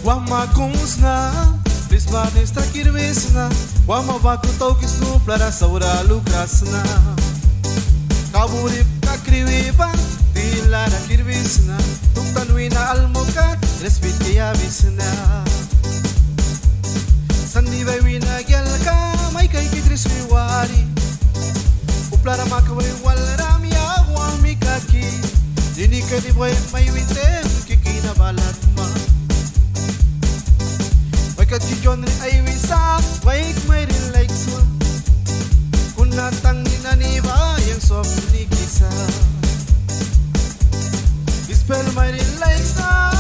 Wama kumusna, Prisbanes takirvesna, Wama baku taukisnu plara saura lukrasna. Kaburip kakriwipan, Tilara kirvisna, Tuktanwina almokat, Respit kiyabisna. Sandi wina gyalka, May kay kidriswi wari, Uplara makaway walram yagwa mikaki, Dini ka di boy may witem, Kikina balat ma. Kachijon rin ay wisa, waik may rin like swa. Kung natangin na niba, yung soft ni kisa. Ispel may rin like sa,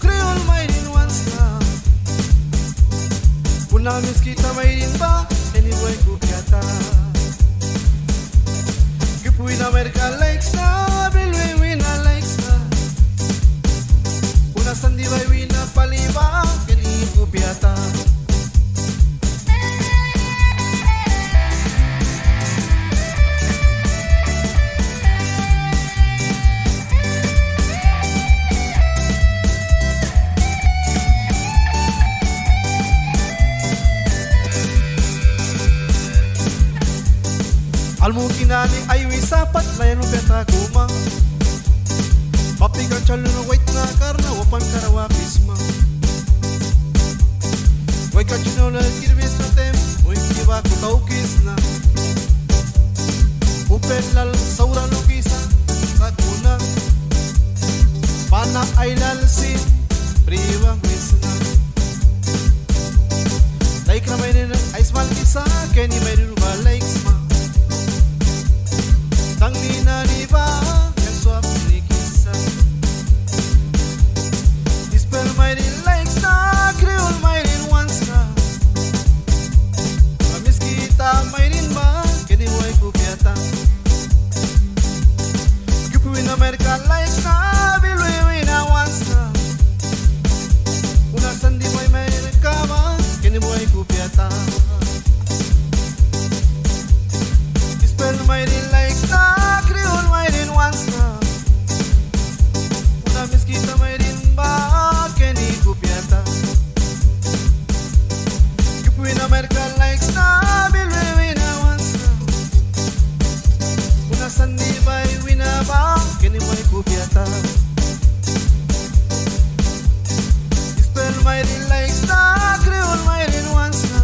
Creole may rin once na. Kung namis kita may rin ba, anyway kukyata. Kipuin na merka likes na, bilwe wina likes na. Kung nasan di bay wina paliba, Piata. Almukinani ay wisapat layan mo beta kuma. Papikan chalo na white na karna wapan karawakisma. Wai kachino na kirvis na tem, Wai kiba ko taukis na. Upet lal saura lukisa, Sakuna Pana ay lalsin, Priwang misna. Like na may rin ay smal kisa, Kenny may rin ba likes ma. Tang ni na ni ba, Yang swap ni kisa. Dispel may rin likes na, Creole may rin may rin ba, kini way kubyata. Kipuin America likes na, bilwe na once na. Una sandi may America ba, kini way kubyata. Ispel may rin likes na, Creole may rin once na. Una miskita may rin ba, kini kubyata. Kipuin America likes na, Sandi bay winaba, kini may kubyata. Ispel may rin likes na, Creole may rin once na.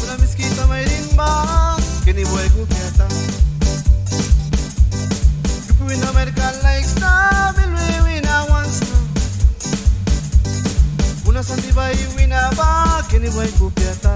Una miskita may rin ba, kini may kubyata. Kipuin America likes na, bilwe wina once na. Una sandi bay winaba, kini may kubyata.